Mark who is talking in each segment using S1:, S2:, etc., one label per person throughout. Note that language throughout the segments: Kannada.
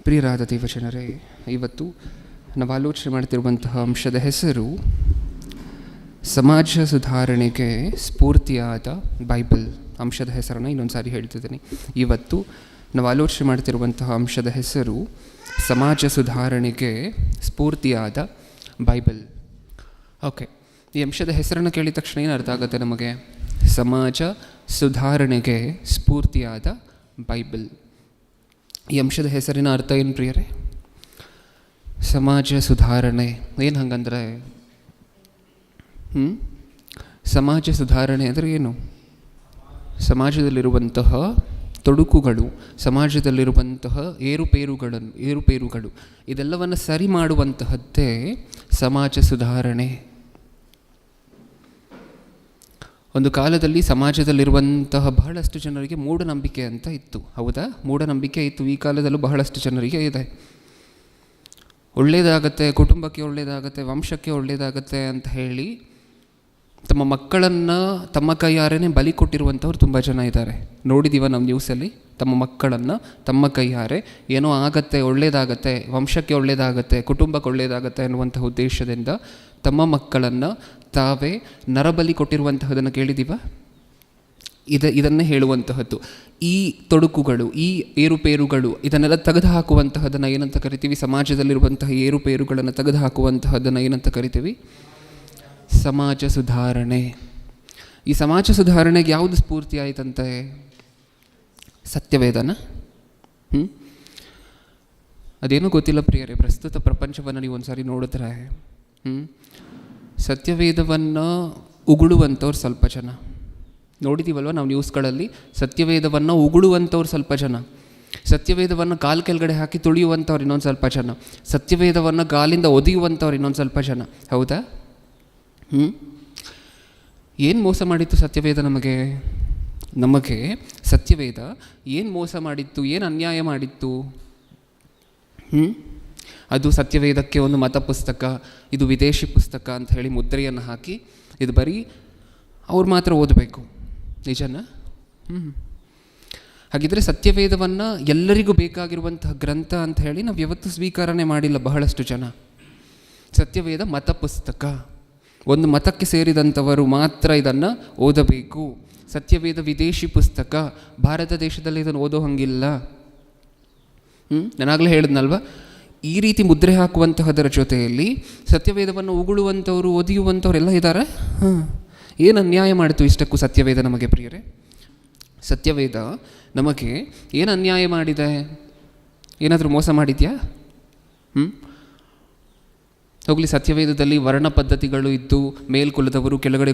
S1: ಪ್ರಿಯರಾದ ದೇವಜನರೇ, ಇವತ್ತು ನಾವು ಆಲೋಚನೆ ಮಾಡ್ತಿರುವಂತಹ ಅಂಶದ ಹೆಸರು ಸಮಾಜ ಸುಧಾರಣೆಗೆ ಸ್ಫೂರ್ತಿಯಾದ ಬೈಬಲ್. ಅಂಶದ ಹೆಸರನ್ನು ಇನ್ನೊಂದು ಸಾರಿ ಹೇಳ್ತಿದ್ದೀನಿ. ಇವತ್ತು ನಾವು ಆಲೋಚನೆ ಮಾಡ್ತಿರುವಂತಹ ಅಂಶದ ಹೆಸರು ಸಮಾಜ ಸುಧಾರಣೆಗೆ ಸ್ಫೂರ್ತಿಯಾದ ಬೈಬಲ್. ಓಕೆ, ಈ ಅಂಶದ ಹೆಸರನ್ನು ಕೇಳಿದ ತಕ್ಷಣ ಏನು ಅರ್ಥ ಆಗುತ್ತೆ ನಮಗೆ? ಸಮಾಜ ಸುಧಾರಣೆಗೆ ಸ್ಫೂರ್ತಿಯಾದ ಬೈಬಲ್. ಈ ಅಂಶದ ಹೆಸರಿನ ಅರ್ಥ ಏನು ಪ್ರಿಯರೇ? ಸಮಾಜ ಸುಧಾರಣೆ. ಏನು ಹಂಗಂದ್ರೆ ಸಮಾಜ ಸುಧಾರಣೆ ಅಂದರೆ ಏನು? ಸಮಾಜದಲ್ಲಿರುವಂತಹ ತೊಡಕುಗಳು, ಸಮಾಜದಲ್ಲಿರುವಂತಹ ಏರುಪೇರುಗಳು ಇದೆಲ್ಲವನ್ನು ಸರಿ ಮಾಡುವಂತಹದ್ದೇ ಸಮಾಜ ಸುಧಾರಣೆ. ಒಂದು ಕಾಲದಲ್ಲಿ ಸಮಾಜದಲ್ಲಿರುವಂತಹ ಬಹಳಷ್ಟು ಜನರಿಗೆ ಮೂಢನಂಬಿಕೆ ಅಂತ ಇತ್ತು. ಹೌದಾ? ಮೂಢನಂಬಿಕೆ ಇತ್ತು. ಈ ಕಾಲದಲ್ಲೂ ಬಹಳಷ್ಟು ಜನರಿಗೆ ಇದೆ. ಒಳ್ಳೆಯದಾಗತ್ತೆ, ಕುಟುಂಬಕ್ಕೆ ಒಳ್ಳೆಯದಾಗತ್ತೆ, ವಂಶಕ್ಕೆ ಒಳ್ಳೆಯದಾಗತ್ತೆ ಅಂತ ಹೇಳಿ ತಮ್ಮ ಮಕ್ಕಳನ್ನು ತಮ್ಮ ಕೈಯಾರೆ ಬಲಿ ಕೊಟ್ಟಿರುವಂಥವ್ರು ತುಂಬ ಜನ ಇದ್ದಾರೆ. ನೋಡಿದ್ದೀವ ನಮ್ಮ ನ್ಯೂಸಲ್ಲಿ. ತಮ್ಮ ಮಕ್ಕಳನ್ನು ತಮ್ಮ ಕೈಯಾರೆ ಏನೋ ಆಗತ್ತೆ, ಒಳ್ಳೆಯದಾಗತ್ತೆ, ವಂಶಕ್ಕೆ ಒಳ್ಳೆಯದಾಗತ್ತೆ, ಕುಟುಂಬಕ್ಕೆ ಒಳ್ಳೆಯದಾಗತ್ತೆ ಅನ್ನುವಂಥ ಉದ್ದೇಶದಿಂದ ತಮ್ಮ ಮಕ್ಕಳನ್ನು ತಾವೇ ನರಬಲಿ ಕೊಟ್ಟಿರುವಂತಹದನ್ನು ಕೇಳಿದ್ದೀವ? ಇದನ್ನೇ ಹೇಳುವಂತಹದ್ದು. ಈ ತೊಡಕುಗಳು, ಈ ಏರುಪೇರುಗಳು ಇದನ್ನೆಲ್ಲ ತೆಗೆದು ಹಾಕುವಂತಹದನ್ನು ಏನಂತ ಕರಿತೀವಿ? ಸಮಾಜದಲ್ಲಿರುವಂತಹ ಏರುಪೇರುಗಳನ್ನು ತೆಗೆದು ಹಾಕುವಂತಹದನ್ನು ಏನಂತ ಕರಿತೀವಿ? ಸಮಾಜ ಸುಧಾರಣೆ. ಈ ಸಮಾಜ ಸುಧಾರಣೆಗೆ ಯಾವುದು ಸ್ಫೂರ್ತಿ ಆಯಿತಂತೆ? ಸತ್ಯವೇದನ? ಅದೇನೂ ಗೊತ್ತಿಲ್ಲ ಪ್ರಿಯರೇ. ಪ್ರಸ್ತುತ ಪ್ರಪಂಚವನ್ನು ನೀವು ಒಂದು ಸಾರಿ ನೋಡಿದ್ರೆ ಸತ್ಯವೇದವನ್ನು ಉಗುಳುವಂಥವ್ರು ಸ್ವಲ್ಪ ಜನ. ನೋಡಿದ್ದೀವಲ್ವ ನಾವು ನ್ಯೂಸ್ಗಳಲ್ಲಿ. ಸತ್ಯವೇದವನ್ನು ಉಗುಳುವಂಥವ್ರು ಸ್ವಲ್ಪ ಜನ, ಸತ್ಯವೇದವನ್ನು ಕಾಲು ಕೆಳಗಡೆ ಹಾಕಿ ತುಳಿಯುವಂಥವ್ರು ಇನ್ನೊಂದು ಸ್ವಲ್ಪ ಜನ, ಸತ್ಯವೇದವನ್ನು ಗಾಲಿಂದ ಒದೆಯುವಂಥವ್ರು ಇನ್ನೊಂದು ಸ್ವಲ್ಪ ಜನ. ಹೌದಾ? ಏನು ಮೋಸ ಮಾಡಿತ್ತು ಸತ್ಯವೇದ ನಮಗೆ ಸತ್ಯವೇದ ಏನು ಮೋಸ ಮಾಡಿತ್ತು? ಏನು ಅನ್ಯಾಯ ಮಾಡಿತ್ತು? ಅದು ಸತ್ಯವೇದಕ್ಕೆ ಒಂದು ಮತ ಪುಸ್ತಕ, ಇದು ವಿದೇಶಿ ಪುಸ್ತಕ ಅಂತ ಹೇಳಿ ಮುದ್ರೆಯನ್ನು ಹಾಕಿ ಇದು ಬರೀ ಅವ್ರು ಮಾತ್ರ ಓದಬೇಕು. ನಿಜನಾ? ಹಾಗಿದ್ರೆ ಸತ್ಯವೇದವನ್ನು ಎಲ್ಲರಿಗೂ ಬೇಕಾಗಿರುವಂತಹ ಗ್ರಂಥ ಅಂತ ಹೇಳಿ ನಾವು ಯಾವತ್ತೂ ಸ್ವೀಕಾರನೇ ಮಾಡಿಲ್ಲ ಬಹಳಷ್ಟು ಜನ. ಸತ್ಯವೇದ ಮತ ಪುಸ್ತಕ, ಒಂದು ಮತಕ್ಕೆ ಸೇರಿದಂಥವರು ಮಾತ್ರ ಇದನ್ನು ಓದಬೇಕು. ಸತ್ಯವೇದ ವಿದೇಶಿ ಪುಸ್ತಕ, ಭಾರತ ದೇಶದಲ್ಲಿ ಇದನ್ನು ಓದೋ ಹಂಗಿಲ್ಲ. ನಾನಾಗಲೇ ಹೇಳಿದ್ನಲ್ವ, ಈ ರೀತಿ ಮುದ್ರೆ ಹಾಕುವಂತಹದರ ಜೊತೆಯಲ್ಲಿ ಸತ್ಯವೇದವನ್ನು ಉಗುಳುವಂಥವ್ರು, ಒದೆಯುವಂಥವ್ರೆಲ್ಲ ಇದ್ದಾರೆ. ಏನು ಅನ್ಯಾಯ ಮಾಡಿತು ಇಷ್ಟಕ್ಕೂ ಸತ್ಯವೇದ ನಮಗೆ ಪ್ರಿಯರೇ? ಸತ್ಯವೇದ ನಮಗೆ ಏನು ಅನ್ಯಾಯ ಮಾಡಿದೆ? ಏನಾದರೂ ಮೋಸ ಮಾಡಿದ್ಯಾ? ಹೋಗಲಿ, ಸತ್ಯವೇದದಲ್ಲಿ ವರ್ಣ ಪದ್ಧತಿಗಳು ಇದ್ದು ಮೇಲ್ಕುಲದವರು, ಕೆಳಗಡೆ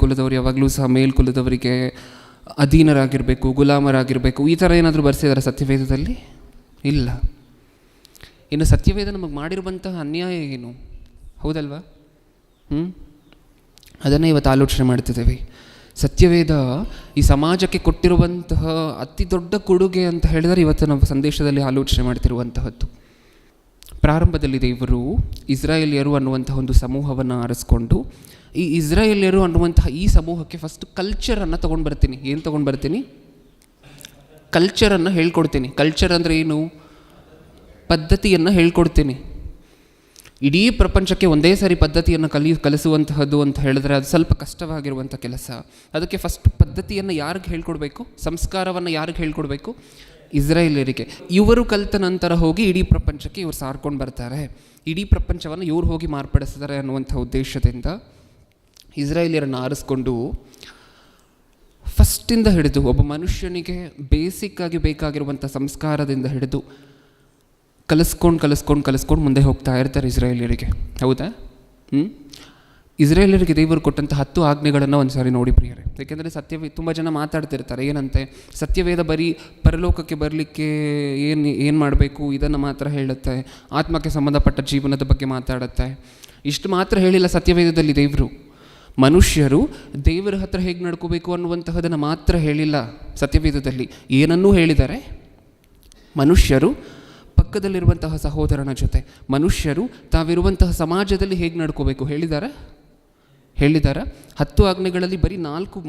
S1: ಕುಲದವರು ಯಾವಾಗಲೂ ಸಹ ಮೇಲ್ಕುಲದವರಿಗೆ ಅಧೀನರಾಗಿರಬೇಕು, ಗುಲಾಮರಾಗಿರಬೇಕು, ಈ ಥರ ಏನಾದರೂ ಬರ್ಸಿದ್ದಾರೆ ಸತ್ಯವೇದದಲ್ಲಿ? ಇಲ್ಲ. ಇನ್ನು ಸತ್ಯವೇದ ನಮಗೆ ಮಾಡಿರುವಂತಹ ಅನ್ಯಾಯ ಏನು? ಹೌದಲ್ವಾ? ಅದನ್ನೇ ಇವತ್ತು ಆಲೋಚನೆ ಮಾಡ್ತಿದ್ದೇವೆ. ಸತ್ಯವೇದ ಈ ಸಮಾಜಕ್ಕೆ ಕೊಟ್ಟಿರುವಂತಹ ಅತಿ ದೊಡ್ಡ ಕೊಡುಗೆ ಅಂತ ಹೇಳಿದರೆ ಇವತ್ತು ನಾವು ಸಂದೇಶದಲ್ಲಿ ಆಲೋಚನೆ ಮಾಡ್ತಿರುವಂತಹದ್ದು. ಪ್ರಾರಂಭದಲ್ಲಿ ದೇವರು ಇಸ್ರಾಯೇಲ್ಯರು ಅನ್ನುವಂತಹ ಒಂದು ಸಮೂಹವನ್ನು ಆರಿಸ್ಕೊಂಡು, ಈ ಇಸ್ರಾಯೇಲ್ಯರು ಅನ್ನುವಂತಹ ಈ ಸಮೂಹಕ್ಕೆ ಫಸ್ಟ್ ಕಲ್ಚರನ್ನು ತೊಗೊಂಡು ಬರ್ತೀನಿ. ಏನು ತೊಗೊಂಡು ಬರ್ತೀನಿ? ಕಲ್ಚರನ್ನು ಹೇಳ್ಕೊಡ್ತೀನಿ. ಕಲ್ಚರ್ ಅಂದರೆ ಏನು? ಪದ್ಧತಿಯನ್ನು ಹೇಳ್ಕೊಡ್ತೀನಿ. ಇಡೀ ಪ್ರಪಂಚಕ್ಕೆ ಒಂದೇ ಸಾರಿ ಪದ್ಧತಿಯನ್ನು ಕಲಿಸುವಂತಹದ್ದು ಅಂತ ಹೇಳಿದ್ರೆ ಅದು ಸ್ವಲ್ಪ ಕಷ್ಟವಾಗಿರುವಂಥ ಕೆಲಸ. ಅದಕ್ಕೆ ಫಸ್ಟ್ ಪದ್ಧತಿಯನ್ನು ಯಾರಿಗೆ ಹೇಳ್ಕೊಡ್ಬೇಕು? ಸಂಸ್ಕಾರವನ್ನು ಯಾರಿಗೆ ಹೇಳ್ಕೊಡ್ಬೇಕು? ಇಸ್ರಾಯೇಲ್ಯರಿಗೆ. ಇವರು ಕಲಿತ ನಂತರ ಹೋಗಿ ಇಡೀ ಪ್ರಪಂಚಕ್ಕೆ ಇವರು ಸಾರ್ಕೊಂಡು ಬರ್ತಾರೆ. ಇಡೀ ಪ್ರಪಂಚವನ್ನು ಇವ್ರು ಹೋಗಿ ಮಾರ್ಪಡಿಸ್ತಾರೆ ಅನ್ನುವಂಥ ಉದ್ದೇಶದಿಂದ ಇಸ್ರಾಯೇಲ್ಯರನ್ನು ಆರಿಸ್ಕೊಂಡು ಫಸ್ಟಿಂದ ಹಿಡಿದು ಒಬ್ಬ ಮನುಷ್ಯನಿಗೆ ಬೇಸಿಕ್ಕಾಗಿ ಬೇಕಾಗಿರುವಂಥ ಸಂಸ್ಕಾರದಿಂದ ಹಿಡಿದು ಕಲಿಸ್ಕೊಂಡು ಮುಂದೆ ಹೋಗ್ತಾ ಇರ್ತಾರೆ ಇಸ್ರಾಯೇಲ್ಯರಿಗೆ. ಹೌದಾ? ಇಸ್ರಾಯೇಲ್ಯರಿಗೆ ದೇವರು ಕೊಟ್ಟಂಥ 10 ಆಜ್ಞೆಗಳನ್ನು ಒಂದು ಸಾರಿ ನೋಡಿ ಪ್ರಿಯರೇ. ಏಕೆಂದರೆ ತುಂಬ ಜನ ಮಾತಾಡ್ತಿರ್ತಾರೆ ಏನಂತೆ, ಸತ್ಯವೇದ ಬರೀ ಪರಲೋಕಕ್ಕೆ ಬರಲಿಕ್ಕೆ ಏನು ಮಾಡಬೇಕು ಇದನ್ನು ಮಾತ್ರ ಹೇಳುತ್ತೆ, ಆತ್ಮಕ್ಕೆ ಸಂಬಂಧಪಟ್ಟ ಜೀವನದ ಬಗ್ಗೆ ಮಾತಾಡುತ್ತೆ. ಇಷ್ಟು ಮಾತ್ರ ಹೇಳಿಲ್ಲ ಸತ್ಯವೇದದಲ್ಲಿ ದೇವರು. ಮನುಷ್ಯರು ದೇವರ ಹತ್ರ ಹೇಗೆ ನಡ್ಕೋಬೇಕು ಅನ್ನುವಂತಹದನ್ನು ಮಾತ್ರ ಹೇಳಿಲ್ಲ ಸತ್ಯವೇದದಲ್ಲಿ. ಏನನ್ನೂ ಹೇಳಿದ್ದಾರೆ. ಮನುಷ್ಯರು ಪಕ್ಕದಲ್ಲಿರುವಂತಹ ಸಹೋದರನ ಜೊತೆ, ಮನುಷ್ಯರು ತಾವಿರುವಂತಹ ಸಮಾಜದಲ್ಲಿ ಹೇಗೆ ನಡ್ಕೋಬೇಕು ಹೇಳಿದ್ದಾರೆ. 10 ಆಜ್ಞೆಗಳಲ್ಲಿ ಬರೀ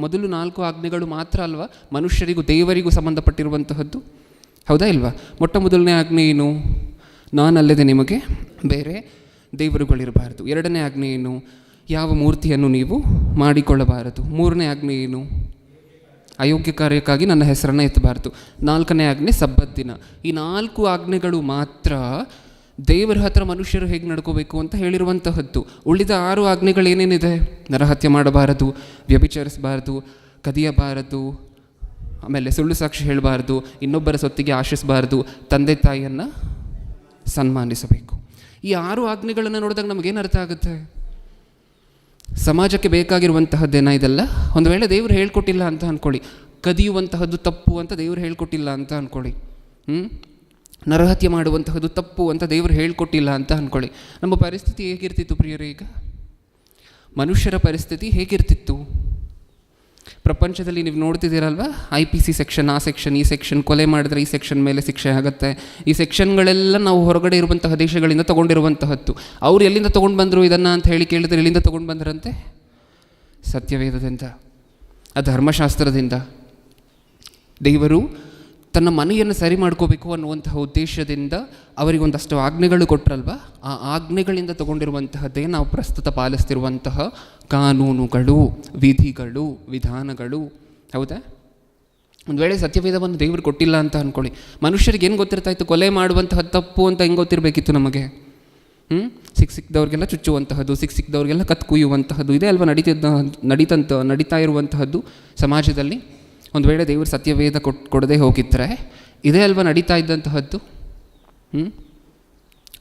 S1: ಮೊದಲು 4 ಆಜ್ಞೆಗಳು ಮಾತ್ರ ಅಲ್ವಾ ಮನುಷ್ಯರಿಗೂ ದೇವರಿಗೂ ಸಂಬಂಧಪಟ್ಟಿರುವಂತಹದ್ದು? ಹೌದಾ ಇಲ್ವಾ? ಮೊಟ್ಟ ಮೊದಲನೇ ಆಜ್ಞೆ ಏನು? ನಾನಲ್ಲದೆ ನಿಮಗೆ ಬೇರೆ ದೇವರುಗಳಿರಬಾರದು. ಎರಡನೇ ಆಜ್ಞೆ ಏನು? ಯಾವ ಮೂರ್ತಿಯನ್ನು ನೀವು ಮಾಡಿಕೊಳ್ಳಬಾರದು. ಮೂರನೇ ಆಜ್ಞೆ ಏನು? ಅಯೋಗ್ಯ ಕಾರ್ಯಕ್ಕಾಗಿ ನನ್ನ ಹೆಸರನ್ನು ಎತ್ತಬಾರದು. ನಾಲ್ಕನೇ ಆಜ್ಞೆ ಸಬ್ಬತ್ ದಿನ. ಈ 4 ಆಜ್ಞೆಗಳು ಮಾತ್ರ ದೇವರ ಹತ್ರ ಮನುಷ್ಯರು ಹೇಗೆ ನಡ್ಕೋಬೇಕು ಅಂತ ಹೇಳಿರುವಂತಹದ್ದು. ಉಳಿದ 6 ಆಜ್ಞೆಗಳೇನೇನಿದೆ? ನರಹತ್ಯೆ ಮಾಡಬಾರದು, ವ್ಯಭಿಚರಿಸಬಾರದು, ಕದಿಯಬಾರದು, ಆಮೇಲೆ ಸುಳ್ಳು ಸಾಕ್ಷಿ ಹೇಳಬಾರ್ದು, ಇನ್ನೊಬ್ಬರ ಸೊತ್ತಿಗೆ ಆಶಿಸಬಾರ್ದು, ತಂದೆ ತಾಯಿಯನ್ನು ಸನ್ಮಾನಿಸಬೇಕು. ಈ 6 ಆಜ್ಞೆಗಳನ್ನು ನೋಡಿದಾಗ ನಮಗೇನು ಅರ್ಥ ಆಗುತ್ತೆ? ಸಮಾಜಕ್ಕೆ ಬೇಕಾಗಿರುವಂತಹದ್ದೇನ ಇದೆಲ್ಲ? ಒಂದು ವೇಳೆ ದೇವರು ಹೇಳ್ಕೊಟ್ಟಿಲ್ಲ ಅಂತ ಅಂದ್ಕೊಳ್ಳಿ, ಕದಿಯುವಂತಹದ್ದು ತಪ್ಪು ಅಂತ ದೇವರು ಹೇಳ್ಕೊಟ್ಟಿಲ್ಲ ಅಂತ ಅಂದ್ಕೊಳ್ಳಿ, ನರಹತ್ಯೆ ಮಾಡುವಂತಹದ್ದು ತಪ್ಪು ಅಂತ ದೇವರು ಹೇಳ್ಕೊಟ್ಟಿಲ್ಲ ಅಂತ ಅಂದ್ಕೊಳ್ಳಿ, ನಮ್ಮ ಪರಿಸ್ಥಿತಿ ಹೇಗಿರ್ತಿತ್ತು ಪ್ರಿಯರೇ? ಈಗ ಮನುಷ್ಯರ ಪರಿಸ್ಥಿತಿ ಹೇಗಿರ್ತಿತ್ತು? ಪ್ರಪಂಚದಲ್ಲಿ ನೀವು ನೋಡ್ತಿದ್ದೀರಲ್ವ, IPC ಸೆಕ್ಷನ್, ಆ ಸೆಕ್ಷನ್, ಈ ಸೆಕ್ಷನ್, ಕೊಲೆ ಮಾಡಿದ್ರೆ ಈ ಸೆಕ್ಷನ್ ಮೇಲೆ ಶಿಕ್ಷೆ ಆಗುತ್ತೆ. ಈ ಸೆಕ್ಷನ್ಗಳೆಲ್ಲ ನಾವು ಹೊರಗಡೆ ಇರುವಂತಹ ದೇಶಗಳಿಂದ ತೊಗೊಂಡಿರುವಂತಹದ್ದು. ಅವ್ರು ಎಲ್ಲಿಂದ ತೊಗೊಂಡು ಬಂದರು ಇದನ್ನು ಅಂತ ಹೇಳಿ ಕೇಳಿದ್ರೆ ಎಲ್ಲಿಂದ ತೊಗೊಂಡು ಬಂದರಂತೆ? ಸತ್ಯವೇದದಿಂದ, ಆ ಧರ್ಮಶಾಸ್ತ್ರದಿಂದ. ದೇವರು ತನ್ನ ಮನೆಯನ್ನು ಸರಿ ಮಾಡ್ಕೋಬೇಕು ಅನ್ನುವಂತಹ ಉದ್ದೇಶದಿಂದ ಅವರಿಗೊಂದಷ್ಟು ಆಜ್ಞೆಗಳು ಕೊಟ್ಟರಲ್ವ, ಆ ಆಜ್ಞೆಗಳಿಂದ ತೊಗೊಂಡಿರುವಂತಹದ್ದೇ ನಾವು ಪ್ರಸ್ತುತ ಪಾಲಿಸ್ತಿರುವಂತಹ ಕಾನೂನುಗಳು, ವಿಧಿಗಳು, ವಿಧಾನಗಳು. ಹೌದಾ? ಒಂದು ವೇಳೆ ಸತ್ಯವೇದವನ್ನು ದೇವರು ಕೊಟ್ಟಿಲ್ಲ ಅಂತ ಅಂದ್ಕೊಳ್ಳಿ, ಮನುಷ್ಯರಿಗೆ ಏನು ಗೊತ್ತಿರ್ತಾ ಇತ್ತು? ಕೊಲೆ ಮಾಡುವಂತಹ ತಪ್ಪು ಅಂತ ಹೆಂಗೆ ಗೊತ್ತಿರಬೇಕಿತ್ತು ನಮಗೆ? ಸಿಕ್ಕಿದವ್ರಿಗೆಲ್ಲ ಚುಚ್ಚುವಂತಹದ್ದು, ಸಿಕ್ಕಿದವ್ರಿಗೆಲ್ಲ ಕತ್ತು ಕುಯ್ಯುವಂತಹದ್ದು, ಇದೇ ಅಲ್ವಾ ನಡೀತಾ ಇರುವಂತಹದ್ದು ಸಮಾಜದಲ್ಲಿ. ಒಂದು ವೇಳೆ ದೇವರು ಸತ್ಯವೇದ ಕೊಡದೆ ಹೋಗಿದ್ದರೆ ಇದೇ ಅಲ್ವಾ ನಡೀತಾ ಇದ್ದಂತಹದ್ದು?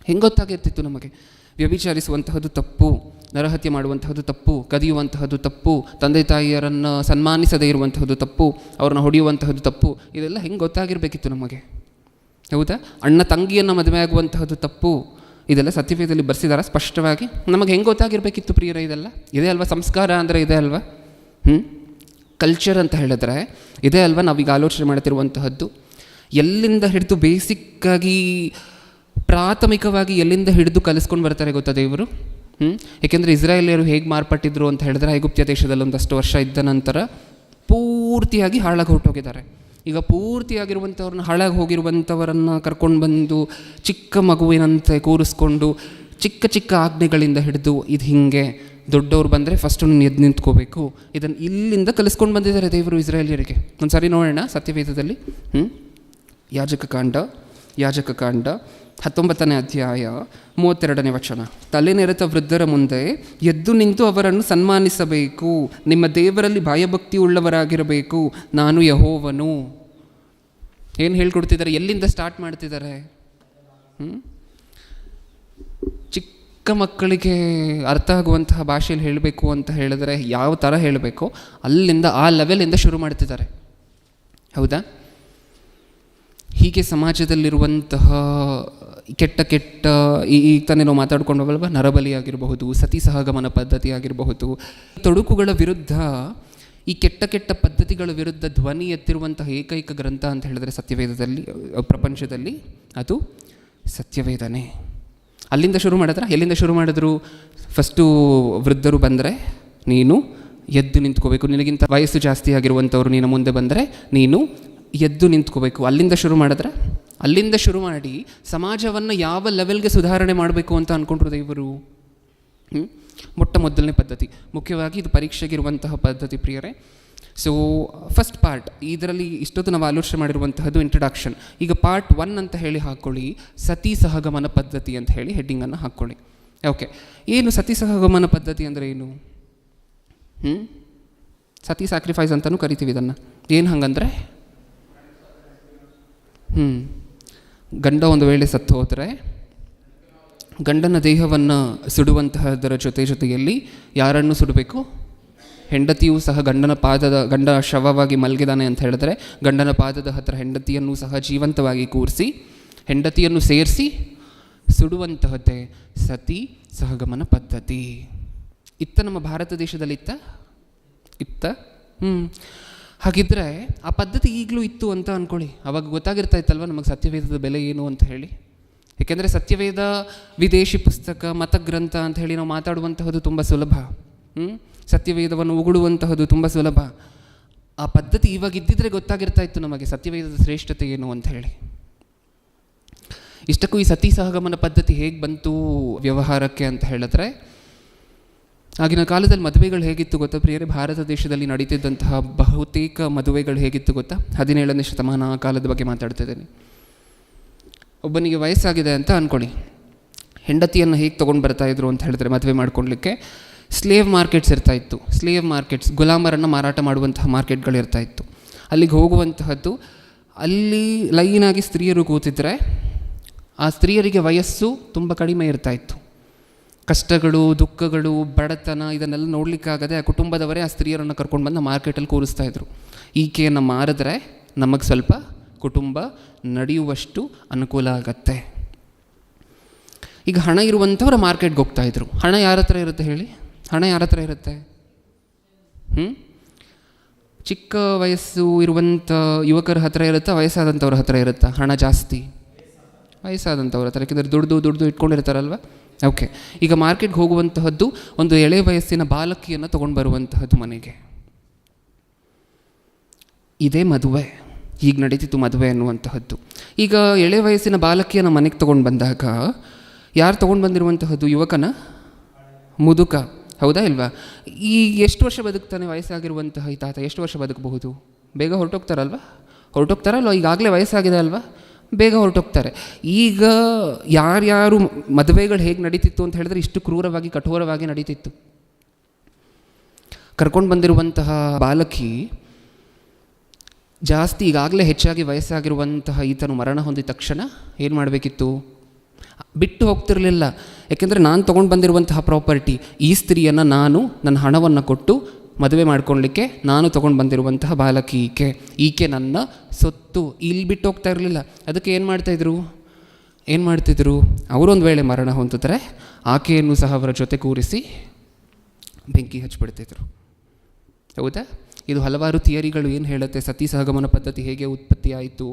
S1: ಹೆಂಗೆ ಗೊತ್ತಾಗಿರ್ತಿತ್ತು ನಮಗೆ? ವ್ಯಭಿಚಾರಿಸುವಂತಹದ್ದು ತಪ್ಪು, ನರಹತ್ಯೆ ಮಾಡುವಂತಹದ್ದು ತಪ್ಪು, ಕದಿಯುವಂತಹದ್ದು ತಪ್ಪು, ತಂದೆ ತಾಯಿಯರನ್ನು ಸನ್ಮಾನಿಸದೇ ಇರುವಂತಹದ್ದು ತಪ್ಪು, ಅವ್ರನ್ನ ಹೊಡೆಯುವಂತಹದ್ದು ತಪ್ಪು, ಇದೆಲ್ಲ ಹೆಂಗೆ ಗೊತ್ತಾಗಿರಬೇಕಿತ್ತು ನಮಗೆ? ಹೌದಾ? ಅಣ್ಣ ತಂಗಿಯನ್ನು ಮದುವೆ ಆಗುವಂತಹದ್ದು ತಪ್ಪು, ಇದೆಲ್ಲ ಸತ್ಯವೇದದಲ್ಲಿ ಬರ್ಸಿದಾರ ಸ್ಪಷ್ಟವಾಗಿ. ನಮಗೆ ಹೆಂಗೆ ಗೊತ್ತಾಗಿರಬೇಕಿತ್ತು ಪ್ರಿಯರೇ? ಇದೆಲ್ಲ ಇದೇ ಅಲ್ವಾ ಸಂಸ್ಕಾರ ಅಂದರೆ? ಇದೇ ಅಲ್ವಾ ಕಲ್ಚರ್ ಅಂತ ಹೇಳಿದ್ರೆ? ಇದೇ ಅಲ್ವಾ ನಾವೀಗ ಆಲೋಚನೆ ಮಾಡ್ತಿರುವಂತಹದ್ದು? ಎಲ್ಲಿಂದ ಹಿಡಿದು ಬೇಸಿಕ್ಕಾಗಿ, ಪ್ರಾಥಮಿಕವಾಗಿ ಎಲ್ಲಿಂದ ಹಿಡಿದು ಕಲಿಸ್ಕೊಂಡು ಬರ್ತಾರೆ ಗೊತ್ತಾ ದೇವರು? ಏಕೆಂದರೆ ಇಸ್ರಾಯೇಲಿಯರು ಹೇಗೆ ಮಾರ್ಪಟ್ಟಿದ್ರು ಅಂತ ಹೇಳಿದ್ರೆ, ಐಗುಪ್ತ್ಯ ದೇಶದಲ್ಲಿ ಒಂದಷ್ಟು ವರ್ಷ ಇದ್ದ ನಂತರ ಪೂರ್ತಿಯಾಗಿ ಹಾಳಾಗಿ ಹೊರಟೋಗಿದ್ದಾರೆ. ಈಗ ಪೂರ್ತಿಯಾಗಿರುವಂಥವ್ರನ್ನ, ಹಾಳಾಗಿ ಹೋಗಿರುವಂಥವರನ್ನು ಕರ್ಕೊಂಡು ಬಂದು ಚಿಕ್ಕ ಮಗುವಿನಂತೆ ಕೂರಿಸ್ಕೊಂಡು ಚಿಕ್ಕ ಚಿಕ್ಕ ಆಜ್ಞೆಗಳಿಂದ ಹಿಡಿದು ಇದು ಹಿಂಗೆ, ದೊಡ್ಡವ್ರು ಬಂದರೆ ಫಸ್ಟು ನೀನು ಎದ್ದು ನಿಂತ್ಕೋಬೇಕು, ಇದನ್ನು ಇಲ್ಲಿಂದ ಕಲಿಸ್ಕೊಂಡು ಬಂದಿದ್ದಾರೆ ದೇವರು ಇಸ್ರಾಯೇಲಿಯರಿಗೆ. ಒಂದು ಸರಿ ನೋಡೋಣ ಸತ್ಯವೇದದಲ್ಲಿ. ಯಾಜಕಕಾಂಡ 19ನೇ ಅಧ್ಯಾಯ 32ನೇ ವಚನ. ತಲೆನೆರೆತ ವೃದ್ಧರ ಮುಂದೆ ಎದ್ದು ನಿಂತು ಅವರನ್ನು ಸನ್ಮಾನಿಸಬೇಕು, ನಿಮ್ಮ ದೇವರಲ್ಲಿ ಭಯಭಕ್ತಿ ಉಳ್ಳವರಾಗಿರಬೇಕು, ನಾನು ಯೆಹೋವನು. ಏನು ಹೇಳ್ಕೊಡ್ತಿದ್ದಾರೆ? ಎಲ್ಲಿಂದ ಸ್ಟಾರ್ಟ್ ಮಾಡ್ತಿದ್ದಾರೆ? ಚಿಕ್ಕ ಮಕ್ಕಳಿಗೆ ಅರ್ಥ ಆಗುವಂತಹ ಭಾಷೆಯಲ್ಲಿ ಹೇಳಬೇಕು ಅಂತ ಹೇಳಿದ್ರೆ ಯಾವ ಥರ ಹೇಳಬೇಕು ಅಲ್ಲಿಂದ, ಆ ಲೆವೆಲಿಂದ ಶುರು ಮಾಡ್ತಿದ್ದಾರೆ. ಹೌದಾ? ಹೀಗೆ ಸಮಾಜದಲ್ಲಿರುವಂತಹ ಕೆಟ್ಟ ಈಗ ತಾನೇ ನಾವು ಮಾತಾಡ್ಕೊಂಡು ಹೋಗಲ್ವ, ನರಬಲಿ ಆಗಿರಬಹುದು, ಸತಿ ಸಹಗಮನ ಪದ್ಧತಿ ಆಗಿರಬಹುದು, ತೊಡಕುಗಳ ವಿರುದ್ಧ, ಈ ಕೆಟ್ಟ ಪದ್ಧತಿಗಳ ವಿರುದ್ಧ ಧ್ವನಿ ಎತ್ತಿರುವಂತಹ ಏಕೈಕ ಗ್ರಂಥ ಅಂತ ಹೇಳಿದ್ರೆ ಸತ್ಯವೇದದಲ್ಲಿ, ಪ್ರಪಂಚದಲ್ಲಿ ಅದು ಸತ್ಯವೇದನೆ. ಅಲ್ಲಿಂದ ಶುರು ಮಾಡಿದ್ರೆ, ಎಲ್ಲಿಂದ ಶುರು ಮಾಡಿದ್ರು? ಫಸ್ಟು ವೃದ್ಧರು ಬಂದರೆ ನೀನು ಎದ್ದು ನಿಂತ್ಕೋಬೇಕು, ನಿನಗಿಂತ ವಯಸ್ಸು ಜಾಸ್ತಿ ಆಗಿರುವಂಥವ್ರು ನೀನು ಮುಂದೆ ಬಂದರೆ ನೀನು ಎದ್ದು ನಿಂತ್ಕೋಬೇಕು. ಅಲ್ಲಿಂದ ಶುರು ಮಾಡಿದ್ರೆ, ಅಲ್ಲಿಂದ ಶುರು ಮಾಡಿ ಸಮಾಜವನ್ನು ಯಾವ ಲೆವೆಲ್ಗೆ ಸುಧಾರಣೆ ಮಾಡಬೇಕು ಅಂತ ಅಂದ್ಕೊಂಡ್ರು ದೇವರು. ಮೊಟ್ಟ ಮೊದಲನೇ ಪದ್ಧತಿ, ಮುಖ್ಯವಾಗಿ ಇದು ಪರೀಕ್ಷೆಗಿರುವಂತಹ ಪದ್ಧತಿ ಪ್ರಿಯರೇ. ಸೊ ಫಸ್ಟ್ ಪಾರ್ಟ್, ಇದರಲ್ಲಿ ಇಷ್ಟೊತ್ತು ನಾವು ಆಲೋಚನೆ ಮಾಡಿರುವಂತಹದ್ದು ಇಂಟ್ರಡಕ್ಷನ್. ಈಗ ಪಾರ್ಟ್ 1 ಅಂತ ಹೇಳಿ ಹಾಕ್ಕೊಳ್ಳಿ, ಸತಿ ಸಹಗಮನ ಪದ್ಧತಿ ಅಂತ ಹೇಳಿ ಹೆಡ್ಡಿಂಗನ್ನು ಹಾಕ್ಕೊಳ್ಳಿ. ಓಕೆ, ಏನು ಸತಿ ಸಹಗಮನ ಪದ್ಧತಿ ಅಂದರೆ ಏನು? ಸತಿ ಸ್ಯಾಕ್ರಿಫೈಸ್ ಅಂತಲೂ ಕರಿತೀವಿ ಇದನ್ನು. ಏನು ಹಂಗಂದರೆ, ಗಂಡ ಒಂದು ವೇಳೆ ಸತ್ತು ಹೋದರೆ ಗಂಡನ ದೇಹವನ್ನು ಸುಡುವಂತಹದರ ಜೊತೆಯಲ್ಲಿ ಯಾರನ್ನು ಸುಡಬೇಕು? ಹೆಂಡತಿಯೂ ಸಹ ಗಂಡ ಶವವಾಗಿ ಮಲಗಿದಾನೆ ಅಂತ ಹೇಳಿದ್ರೆ ಗಂಡನ ಪಾದದ ಹತ್ತಿರ ಹೆಂಡತಿಯನ್ನು ಸಹ ಜೀವಂತವಾಗಿ ಕೂರಿಸಿ ಹೆಂಡತಿಯನ್ನು ಸೇರಿಸಿ ಸುಡುವಂತಹದ್ದೇ ಸತಿ ಸಹಗಮನ ಪದ್ಧತಿ. ನಮ್ಮ ಭಾರತ ದೇಶದಲ್ಲಿ ಇತ್ತ. ಹಾಗಿದ್ರೆ ಆ ಪದ್ಧತಿ ಈಗಲೂ ಇತ್ತು ಅಂತ ಅಂದ್ಕೊಳ್ಳಿ. ಅವಾಗ ಗೊತ್ತಾಗಿರ್ತಾ ಇತ್ತಲ್ವ ನಮಗೆ ಸತ್ಯವೇದದ ಬೆಲೆ ಏನು ಅಂತ ಹೇಳಿ. ಏಕೆಂದರೆ ಸತ್ಯವೇದ ವಿದೇಶಿ ಪುಸ್ತಕ, ಮತಗ್ರಂಥ ಅಂತ ಹೇಳಿ ನಾವು ಮಾತಾಡುವಂತಹದ್ದು ತುಂಬ ಸುಲಭ. ಸತ್ಯವೇದವನ್ನು ಉಗುಳುವಂತಹದ್ದು ತುಂಬ ಸುಲಭ. ಆ ಪದ್ಧತಿ ಇವಾಗ ಇದ್ದಿದ್ರೆ ಗೊತ್ತಾಗಿರ್ತಾ ಇತ್ತು ನಮಗೆ ಸತ್ಯವೇದದ ಶ್ರೇಷ್ಠತೆ ಏನು ಅಂತ ಹೇಳಿ. ಇಷ್ಟಕ್ಕೂ ಈ ಸತಿ ಸಹಗಮನ ಪದ್ಧತಿ ಹೇಗೆ ಬಂತು ವ್ಯವಹಾರಕ್ಕೆ ಅಂತ ಹೇಳಿದ್ರೆ, ಆಗಿನ ಕಾಲದಲ್ಲಿ ಮದುವೆಗಳು ಹೇಗಿತ್ತು ಗೊತ್ತಾ ಪ್ರಿಯರೇ? ಭಾರತ ದೇಶದಲ್ಲಿ ನಡೀತಿದ್ದಂತಹ ಬಹುತೇಕ ಮದುವೆಗಳು ಹೇಗಿತ್ತು ಗೊತ್ತಾ? 17ನೇ ಶತಮಾನ ಆ ಕಾಲದ ಬಗ್ಗೆ ಮಾತಾಡ್ತಿದ್ದೇನೆ. ಒಬ್ಬನಿಗೆ ವಯಸ್ಸಾಗಿದೆ ಅಂತ ಅಂದ್ಕೊಳ್ಳಿ, ಹೆಂಡತಿಯನ್ನು ಹೇಗೆ ತೊಗೊಂಡು ಬರ್ತಾಯಿದ್ರು ಅಂತ ಹೇಳಿದ್ರೆ ಮದುವೆ ಮಾಡ್ಕೊಳ್ಲಿಕ್ಕೆ ಸ್ಲೇವ್ ಮಾರ್ಕೆಟ್ಸ್ ಇರ್ತಾಯಿತ್ತು. ಸ್ಲೇವ್ ಮಾರ್ಕೆಟ್ಸ್, ಗುಲಾಮರನ್ನು ಮಾರಾಟ ಮಾಡುವಂತಹ ಮಾರ್ಕೆಟ್ಗಳು ಇರ್ತಾಯಿತ್ತು. ಅಲ್ಲಿಗೆ ಹೋಗುವಂತಹದ್ದು, ಅಲ್ಲಿ ಲೈನಾಗಿ ಸ್ತ್ರೀಯರು ಕೂತಿದ್ರೆ ಆ ಸ್ತ್ರೀಯರಿಗೆ ವಯಸ್ಸು ತುಂಬ ಕಡಿಮೆ ಇರ್ತಾಯಿತ್ತು. ಕಷ್ಟಗಳು, ದುಃಖಗಳು, ಬಡತನ ಇದನ್ನೆಲ್ಲ ನೋಡಲಿಕ್ಕಾಗದೆ ಆ ಕುಟುಂಬದವರೇ ಆ ಸ್ತ್ರೀಯರನ್ನು ಕರ್ಕೊಂಡು ಬಂದು ಮಾರ್ಕೆಟಲ್ಲಿ ಕೂರಿಸ್ತಾಯಿದ್ರು. ಈಕೆಯನ್ನು ಮಾರಿದ್ರೆ ನಮಗೆ ಸ್ವಲ್ಪ ಕುಟುಂಬ ನಡೆಯುವಷ್ಟು ಅನುಕೂಲ ಆಗತ್ತೆ. ಈಗ ಹಣ ಇರುವಂಥವ್ರು ಮಾರ್ಕೆಟ್ಗೆ ಹೋಗ್ತಾಯಿದ್ರು. ಹಣ ಯಾರ ಹತ್ರ ಇರುತ್ತೆ ಹೇಳಿ? ಹಣ ಯಾರ ಹತ್ರ ಇರುತ್ತೆ? ಚಿಕ್ಕ ವಯಸ್ಸು ಇರುವಂಥ ಯುವಕರ ಹತ್ರ ಇರುತ್ತಾ, ವಯಸ್ಸಾದಂಥವ್ರ ಹತ್ರ ಇರುತ್ತಾ ಹಣ ಜಾಸ್ತಿ? ವಯಸ್ಸಾದಂಥವ್ರ ಹತ್ರ, ಯಾಕೆಂದರೆ ದುಡ್ದು ಇಟ್ಕೊಂಡಿರ್ತಾರಲ್ವ. ಓಕೆ, ಈಗ ಮಾರ್ಕೆಟ್ಗೆ ಹೋಗುವಂತಹದ್ದು ಒಂದು ಎಳೆ ವಯಸ್ಸಿನ ಬಾಲಕಿಯನ್ನು ತೊಗೊಂಡು ಬರುವಂತಹದ್ದು ಮನೆಗೆ. ಇದೇ ಮದುವೆ, ಈಗ ನಡೀತಿತ್ತು ಮದುವೆ ಅನ್ನುವಂತಹದ್ದು. ಈಗ ಎಳೆ ವಯಸ್ಸಿನ ಬಾಲಕಿಯನ್ನು ಮನೆಗೆ ತೊಗೊಂಡು ಬಂದಾಗ ಯಾರು ತೊಗೊಂಡು ಬಂದಿರುವಂತಹದ್ದು? ಯುವಕನ? ಮುದುಕ, ಹೌದಾ ಇಲ್ವಾ? ಈಗ ಎಷ್ಟು ವರ್ಷ ಬದುಕ್ತಾನೆ ವಯಸ್ಸಾಗಿರುವಂತಹ ಈ ತಾತ? ಎಷ್ಟು ವರ್ಷ ಬದುಕಬಹುದು? ಬೇಗ ಹೊರಟೋಗ್ತಾರಲ್ವ? ಈಗಾಗಲೇ ವಯಸ್ಸಾಗಿದೆ ಅಲ್ವಾ, ಬೇಗ ಹೊರಟೋಗ್ತಾರೆ. ಈಗ ಯಾರ್ಯಾರು ಮದುವೆಗಳು ಹೇಗೆ ನಡೀತಿತ್ತು ಅಂತ ಹೇಳಿದ್ರೆ ಇಷ್ಟು ಕ್ರೂರವಾಗಿ, ಕಠೋರವಾಗಿ ನಡೀತಿತ್ತು. ಕರ್ಕೊಂಡು ಬಂದಿರುವಂತಹ ಬಾಲಕಿ ಜಾಸ್ತಿ, ಈಗಾಗಲೇ ಹೆಚ್ಚಾಗಿ ವಯಸ್ಸಾಗಿರುವಂತಹ ಈತನು ಮರಣ ಹೊಂದಿದ ತಕ್ಷಣ ಏನು ಮಾಡಬೇಕಿತ್ತು? ಬಿಟ್ಟು ಹೋಗ್ತಿರಲಿಲ್ಲ. ಯಾಕೆಂದರೆ ನಾನು ತೊಗೊಂಡು ಬಂದಿರುವಂತಹ ಪ್ರಾಪರ್ಟಿ, ಈ ಸ್ತ್ರೀಯನ್ನು ನಾನು ನನ್ನ ಹಣವನ್ನು ಕೊಟ್ಟು ಮದುವೆ ಮಾಡ್ಕೊಳ್ಳಿಕ್ಕೆ ನಾನು ತೊಗೊಂಡು ಬಂದಿರುವಂತಹ ಬಾಲಕಿ ಈಕೆ ನನ್ನ ಸೊತ್ತು. ಇಲ್ಲಿ ಬಿಟ್ಟು ಹೋಗ್ತಾ ಇರಲಿಲ್ಲ. ಅದಕ್ಕೆ ಏನು ಮಾಡ್ತಿದ್ರು? ಅವರೊಂದು ವೇಳೆ ಮರಣ ಹೊಂದಿದ್ರೆ ಆಕೆಯನ್ನು ಸಹ ಅವರ ಜೊತೆ ಕೂರಿಸಿ ಬೆಂಕಿ ಹಚ್ಚಿಬಿಡ್ತಿದ್ರು. ಹೌದಾ? ಇದು ಹಲವಾರು ಥಿಯರಿಗಳು ಏನು ಹೇಳುತ್ತೆ, ಸತಿ ಸಹಗಮನ ಪದ್ಧತಿ ಹೇಗೆ ಉತ್ಪತ್ತಿ ಆಯಿತು,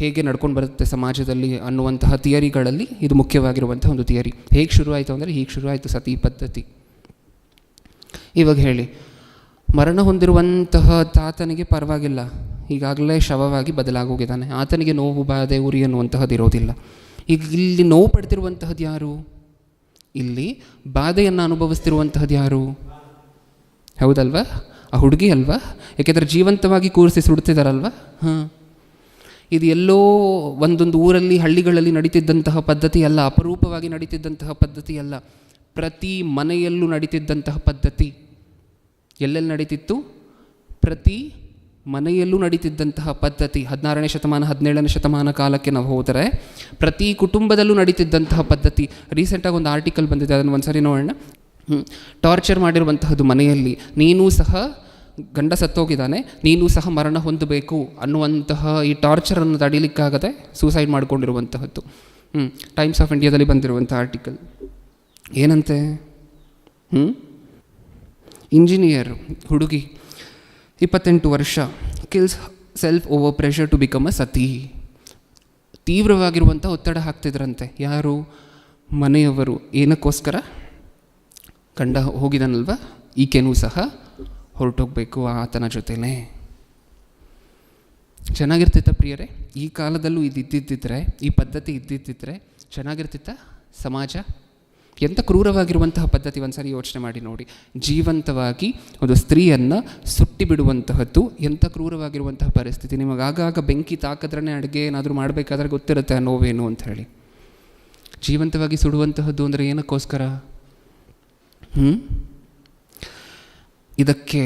S1: ಹೇಗೆ ನಡ್ಕೊಂಡು ಬರುತ್ತೆ ಸಮಾಜದಲ್ಲಿ ಅನ್ನುವಂತಹ ಥಿಯರಿಗಳಲ್ಲಿ ಇದು ಮುಖ್ಯವಾಗಿರುವಂಥ ಒಂದು ಥಿಯರಿ. ಹೇಗೆ ಶುರು ಆಯಿತು ಅಂದರೆ, ಹೀಗೆ ಶುರು ಆಯಿತು ಸತಿ ಪದ್ಧತಿ. ಇವಾಗ ಹೇಳಿ, ಮರಣ ಹೊಂದಿರುವಂತಹ ತಾತನಿಗೆ ಪರವಾಗಿಲ್ಲ, ಈಗಾಗಲೇ ಶವವಾಗಿ ಬದಲಾಗೋಗಿದ್ದಾನೆ, ಆತನಿಗೆ ನೋವು, ಬಾಧೆ, ಉರಿ ಅನ್ನುವಂತಹದ್ದು ಇರೋದಿಲ್ಲ. ಈಗ ಇಲ್ಲಿ ನೋವು ಪಡ್ತಿರುವಂತಹದ್ದು ಯಾರು? ಇಲ್ಲಿ ಬಾಧೆಯನ್ನು ಅನುಭವಿಸ್ತಿರುವಂತಹದ್ದು ಯಾರು? ಹೌದಲ್ವಾ? ಆ ಹುಡುಗಿ ಅಲ್ವಾ? ಯಾಕೆಂದರೆ ಜೀವಂತವಾಗಿ ಕೂರಿಸಿ ಸುಡ್ತಿದ್ದಾರಲ್ವ. ಇದು ಎಲ್ಲೋ ಒಂದೊಂದು ಊರಲ್ಲಿ, ಹಳ್ಳಿಗಳಲ್ಲಿ ನಡೀತಿದ್ದಂತಹ ಪದ್ಧತಿ ಅಲ್ಲ, ಅಪರೂಪವಾಗಿ ನಡೀತಿದ್ದಂತಹ ಪದ್ಧತಿ ಅಲ್ಲ, ಪ್ರತಿ ಮನೆಯಲ್ಲೂ ನಡೀತಿದ್ದಂತಹ ಪದ್ಧತಿ. ಎಲ್ಲೆಲ್ಲಿ ನಡೀತಿತ್ತು? ಪ್ರತಿ ಮನೆಯಲ್ಲೂ ನಡೀತಿದ್ದಂತಹ ಪದ್ಧತಿ. 16ನೇ ಶತಮಾನ 17ನೇ ಶತಮಾನ ಕಾಲಕ್ಕೆ ನಾವು ಹೋದರೆ ಪ್ರತಿ ಕುಟುಂಬದಲ್ಲೂ ನಡೀತಿದ್ದಂತಹ ಪದ್ಧತಿ. ರೀಸೆಂಟಾಗಿ ಒಂದು ಆರ್ಟಿಕಲ್ ಬಂದಿದೆ, ಅದನ್ನು ಒಂದು ಸರಿ ನೋಡೋಣ. ಟಾರ್ಚರ್ ಮಾಡಿರುವಂತಹದ್ದು ಮನೆಯಲ್ಲಿ, ನೀನೂ ಸಹ, ಗಂಡ ಸತ್ತೋಗಿದ್ದಾನೆ, ನೀನೂ ಸಹ ಮರಣ ಹೊಂದಬೇಕು ಅನ್ನುವಂತಹ ಈ ಟಾರ್ಚರನ್ನು ತಡೀಲಿಕ್ಕಾಗದೆ ಸೂಸೈಡ್ ಮಾಡಿಕೊಂಡಿರುವಂತಹದ್ದು. ಟೈಮ್ಸ್ ಆಫ್ ಇಂಡಿಯಾದಲ್ಲಿ ಬಂದಿರುವಂಥ ಆರ್ಟಿಕಲ್. ಏನಂತೆ? ಇಂಜಿನಿಯರ್ ಹುಡುಗಿ, 28 ವರ್ಷ, kills self over pressure to become a sati. ತೀವ್ರವಾಗಿರುವಂಥ ಒತ್ತಡ ಹಾಕ್ತಿದ್ರಂತೆ. ಯಾರು? ಮನೆಯವರು. ಏನಕ್ಕೋಸ್ಕರ? ಗಂಡ ಹೋಗಿದ್ದಾನಲ್ವ, ಈಕೆನೂ ಸಹ ಹೊರಟೋಗ್ಬೇಕು ಆತನ ಜೊತೆನೇ. ಚೆನ್ನಾಗಿರ್ತಿತ್ತ ಪ್ರಿಯರೇ? ಈ ಕಾಲದಲ್ಲೂ ಇದ್ದಿದ್ದಿದ್ರೆ, ಈ ಪದ್ಧತಿ ಇದ್ದಿದ್ದಿದ್ರೆ ಚೆನ್ನಾಗಿರ್ತಿತ್ತ ಸಮಾಜ? ಎಂಥ ಕ್ರೂರವಾಗಿರುವಂತಹ ಪದ್ಧತಿ, ಒಂದು ಸಾರಿ ಯೋಚನೆ ಮಾಡಿ ನೋಡಿ. ಜೀವಂತವಾಗಿ ಒಂದು ಸ್ತ್ರೀಯನ್ನು ಸುಟ್ಟಿ ಬಿಡುವಂತಹದ್ದು ಎಂಥ ಕ್ರೂರವಾಗಿರುವಂತಹ ಪರಿಸ್ಥಿತಿ. ನಿಮಗೆ ಆಗಾಗ ಬೆಂಕಿ ತಾಕಿದ್ರೇ ಅಡುಗೆ ಏನಾದರೂ ಮಾಡಬೇಕಾದ್ರೆ ಗೊತ್ತಿರುತ್ತೆ ಆ ನೋವೇನು ಅಂತ ಹೇಳಿ. ಜೀವಂತವಾಗಿ ಸುಡುವಂತಹದ್ದು ಅಂದರೆ ಏನಕ್ಕೋಸ್ಕರ? ಇದಕ್ಕೆ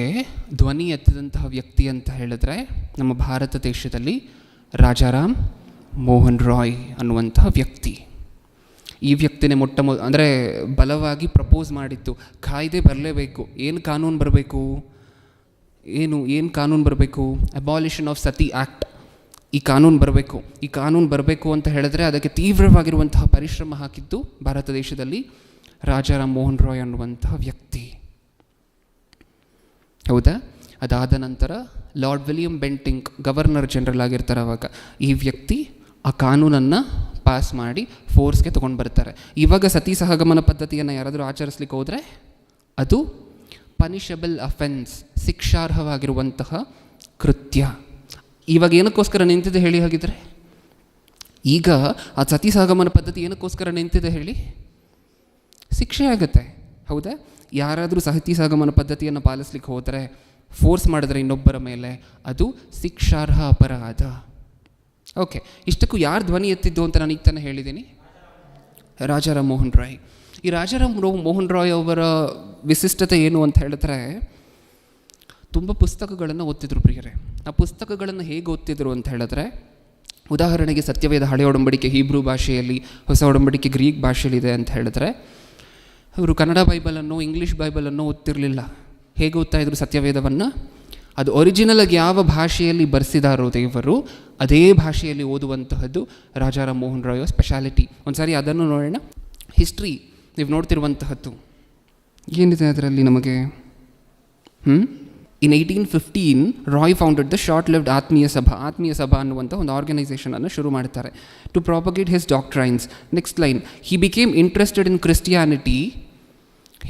S1: ಧ್ವನಿ ಎತ್ತಿದಂತಹ ವ್ಯಕ್ತಿ ಅಂತ ಹೇಳಿದ್ರೆ ನಮ್ಮ ಭಾರತ ದೇಶದಲ್ಲಿ ರಾಜಾರಾಮ್ ಮೋಹನ್ ರಾಯ್ ಅನ್ನುವಂತಹ ವ್ಯಕ್ತಿ. ಈ ವ್ಯಕ್ತಿನೇ ಅಂದರೆ ಬಲವಾಗಿ ಪ್ರಪೋಸ್ ಮಾಡಿತ್ತು, ಕಾಯ್ದೆ ಬರಲೇಬೇಕು. ಏನು ಕಾನೂನು ಬರಬೇಕು? ಅಬಾಲಿಷನ್ ಆಫ್ ಸತಿ ಆ್ಯಕ್ಟ್. ಈ ಕಾನೂನು ಬರಬೇಕು ಅಂತ ಹೇಳಿದ್ರೆ ಅದಕ್ಕೆ ತೀವ್ರವಾಗಿರುವಂತಹ ಪರಿಶ್ರಮ ಹಾಕಿದ್ದು ಭಾರತ ದೇಶದಲ್ಲಿ ರಾಜಾರಾಮ್ ಮೋಹನ್ ರಾಯ್ ಅನ್ನುವಂತಹ ವ್ಯಕ್ತಿ. ಹೌದಾ? ಅದಾದ ನಂತರ lord William Bentinck governor general ಆಗಿರ್ತಾರೆ ಅವಾಗ. ಈ ವ್ಯಕ್ತಿ ಆ ಕಾನೂನನ್ನು ಪಾಸ್ ಮಾಡಿ ಫೋರ್ಸ್ಗೆ ತೊಗೊಂಡು ಬರ್ತಾರೆ. ಇವಾಗ ಸತಿ ಸಹಗಮನ ಪದ್ಧತಿಯನ್ನು ಯಾರಾದರೂ ಆಚರಿಸ್ಲಿಕ್ಕೆ ಹೋದರೆ ಅದು ಪನಿಷಬಲ್ ಅಫೆನ್ಸ್, ಶಿಕ್ಷಾರ್ಹವಾಗಿರುವಂತಹ ಕೃತ್ಯ. ಇವಾಗ ಏನಕ್ಕೋಸ್ಕರ ನಿಂತಿದೆ ಹೇಳಿ ಹಾಗಿದ್ರೆ? ಈಗ ಆ ಸತಿಸಾಗಮನ ಪದ್ಧತಿ ಏನಕ್ಕೋಸ್ಕರ ನಿಂತಿದೆ ಹೇಳಿ? ಶಿಕ್ಷೆ ಆಗುತ್ತೆ, ಹೌದಾ? ಯಾರಾದರೂ ಸತಿಸಾಗಮನ ಪದ್ಧತಿಯನ್ನು ಪಾಲಿಸ್ಲಿಕ್ಕೆ ಹೋದರೆ, ಫೋರ್ಸ್ ಮಾಡಿದ್ರೆ ಇನ್ನೊಬ್ಬರ ಮೇಲೆ, ಅದು ಶಿಕ್ಷಾರ್ಹ ಅಪರಾಧ. ಓಕೆ, ಇಷ್ಟಕ್ಕೂ ಯಾರು ಧ್ವನಿ ಎತ್ತಿದ್ದು ಅಂತ ನಾನು ಈಗ ತಾನೇ ಹೇಳಿದ್ದೀನಿ? ರಾಜಾರಾಮ್ ಮೋಹನ್ ರಾಯ್. ಈ ರಾಜಾರಾಮ್ ಮೋಹನ್ ರಾಯ್ ಅವರ ವಿಶಿಷ್ಟತೆ ಏನು ಅಂತ ಹೇಳಿದ್ರೆ, ತುಂಬ ಪುಸ್ತಕಗಳನ್ನು ಓದ್ತಿದ್ರು ಪ್ರಿಯರೇ. ಆ ಪುಸ್ತಕಗಳನ್ನು ಹೇಗೆ ಓದ್ತಿದ್ರು ಅಂತ ಹೇಳಿದ್ರೆ, ಉದಾಹರಣೆಗೆ ಸತ್ಯವೇದ ಹಳೆಯ ಒಡಂಬಡಿಕೆ ಹೀಬ್ರೂ ಭಾಷೆಯಲ್ಲಿ, ಹೊಸ ಒಡಂಬಡಿಕೆ ಗ್ರೀಕ್ ಭಾಷೆಯಲ್ಲಿದೆ ಅಂತ ಹೇಳಿದ್ರೆ, ಅವರು ಕನ್ನಡ ಬೈಬಲನ್ನು, ಇಂಗ್ಲೀಷ್ ಬೈಬಲನ್ನು ಓದ್ತಿರಲಿಲ್ಲ. ಹೇಗೆ ಓದ್ತಾ ಇದ್ರು ಸತ್ಯವೇದವನ್ನು? ಅದು ಒರಿಜಿನಲಾಗಿ ಯಾವ ಭಾಷೆಯಲ್ಲಿ ಬರೆಸಿದಾರೋ ದೇವರು, ಅದೇ ಭಾಷೆಯಲ್ಲಿ ಓದುವಂತಹದ್ದು ರಾಜಾರಾಮ್ ಮೋಹನ್ ರಾಯ್ ಸ್ಪೆಷಾಲಿಟಿ. ಒಂದು ಸಾರಿ ಅದನ್ನು ನೋಡೋಣ. ಹಿಸ್ಟ್ರಿ ನೀವು ನೋಡ್ತಿರುವಂತಹದ್ದು ಏನಿದೆ ಅದರಲ್ಲಿ ನಮಗೆ? In 1815 Roy founded the short lived Atmiya Sabha ಅನ್ನುವಂಥ ಒಂದು ಆರ್ಗನೈಸೇಷನನ್ನು ಶುರು ಮಾಡ್ತಾರೆ to propagate his doctrines. Next line, he became interested in Christianity.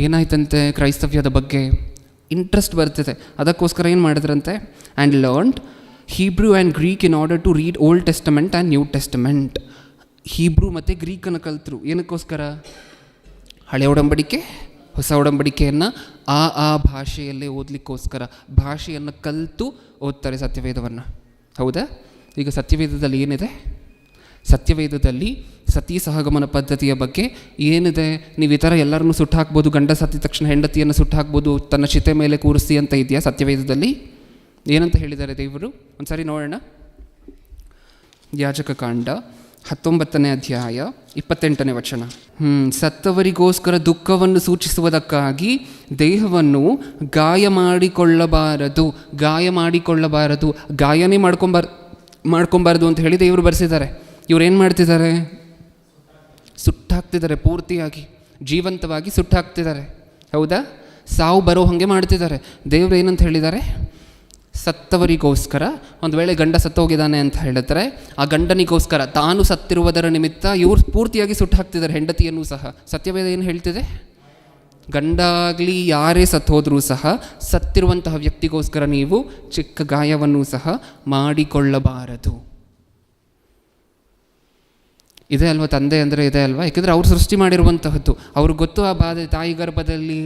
S1: ಏನಾಯ್ತಂತೆ? ಕ್ರೈಸ್ತವ್ಯದ ಬಗ್ಗೆ ಇಂಟ್ರೆಸ್ಟ್ ಬರ್ತಿದೆ, ಅದಕ್ಕೋಸ್ಕರ ಏನು ಮಾಡಿದ್ರಂತೆ? And learned Hebrew and Greek in order to read Old Testament and New Testament. Hebrew ಮತ್ತು ಗ್ರೀಕನ್ನು ಕಲಿತರು. ಏನಕ್ಕೋಸ್ಕರ? ಹಳೆ ಒಡಂಬಡಿಕೆ ಹೊಸ ಒಡಂಬಡಿಕೆಯನ್ನು ಆ ಭಾಷೆಯಲ್ಲೇ ಓದಲಿಕ್ಕೋಸ್ಕರ ಭಾಷೆಯನ್ನು ಕಲಿತು ಓದ್ತಾರೆ ಸತ್ಯವೇದವನ್ನು, ಹೌದಾ? ಈಗ ಸತ್ಯವೇದದಲ್ಲಿ ಏನಿದೆ? ಸತ್ಯವೇದದಲ್ಲಿ ಸತಿ ಸಹಗಮನ ಪದ್ಧತಿಯ ಬಗ್ಗೆ ಏನಿದೆ? ನೀವು ಈ ಥರ ಎಲ್ಲರನ್ನೂ ಸುಟ್ಟು ಹಾಕ್ಬೋದು, ಗಂಡ ಸತ್ತಿದ ತಕ್ಷಣ ಹೆಂಡತಿಯನ್ನು ಸುಟ್ಟು ಹಾಕ್ಬೋದು, ತನ್ನ ಚಿತೆ ಮೇಲೆ ಕೂರಿಸಿ ಅಂತ ಇದೆಯಾ ಸತ್ಯವೇದದಲ್ಲಿ? ಏನಂತ ಹೇಳಿದ್ದಾರೆ ದೇವರು? ಒಂದು ಸಾರಿ ನೋಡೋಣ. ಯಾಜಕ ಕಾಂಡ 19ನೇ ಅಧ್ಯಾಯ 28ನೇ ವಚನ. ಸತ್ತವರಿಗೋಸ್ಕರ ದುಃಖವನ್ನು ಸೂಚಿಸುವುದಕ್ಕಾಗಿ ದೇಹವನ್ನು ಗಾಯ ಮಾಡಿಕೊಳ್ಳಬಾರದು, ಗಾಯನೇ ಮಾಡ್ಕೊಬಾರ್ದು ಅಂತ ಹೇಳಿ ದೇವರು ಬರೆಸಿದ್ದಾರೆ. ಇವ್ರೇನು ಮಾಡ್ತಿದ್ದಾರೆ? ಸುಟ್ಟಾಕ್ತಿದ್ದಾರೆ, ಪೂರ್ತಿಯಾಗಿ ಜೀವಂತವಾಗಿ ಸುಟ್ಟಾಕ್ತಿದ್ದಾರೆ, ಹೌದಾ? ಸಾವು ಬರೋ ಹಾಗೆ ಮಾಡ್ತಿದ್ದಾರೆ. ದೇವರು ಏನಂತ ಹೇಳಿದ್ದಾರೆ? ಸತ್ತವರಿಗೋಸ್ಕರ, ಒಂದು ವೇಳೆ ಗಂಡ ಸತ್ತೋಗಿದ್ದಾನೆ ಅಂತ ಹೇಳಿದ್ರೆ ಆ ಗಂಡನಿಗೋಸ್ಕರ ತಾನು ಸತ್ತಿರುವುದರ ನಿಮಿತ್ತ ಇವ್ರು ಪೂರ್ತಿಯಾಗಿ ಸುಟ್ಟು ಹಾಕ್ತಿದ್ದಾರೆ ಹೆಂಡತಿಯನ್ನು ಸಹ. ಸತ್ಯವೇದ ಏನು ಹೇಳ್ತಿದೆ? ಗಂಡ ಆಗಲಿ ಯಾರೇ ಸತ್ತೋದ್ರೂ ಸಹ ಸತ್ತಿರುವಂತಹ ವ್ಯಕ್ತಿಗೋಸ್ಕರ ನೀವು ಚಿಕ್ಕ ಗಾಯವನ್ನು ಸಹ ಮಾಡಿಕೊಳ್ಳಬಾರದು. ಇದೆ ಅಲ್ವಾ? ತಂದೆ ಅಂದರೆ ಇದೆ ಅಲ್ವಾ? ಯಾಕೆಂದರೆ ಅವ್ರು ಸೃಷ್ಟಿ ಮಾಡಿರುವಂತಹದ್ದು, ಅವ್ರಿಗೆ ಗೊತ್ತು ಆ ಬಾಧೆ. ತಾಯಿ ಗರ್ಭದಲ್ಲಿ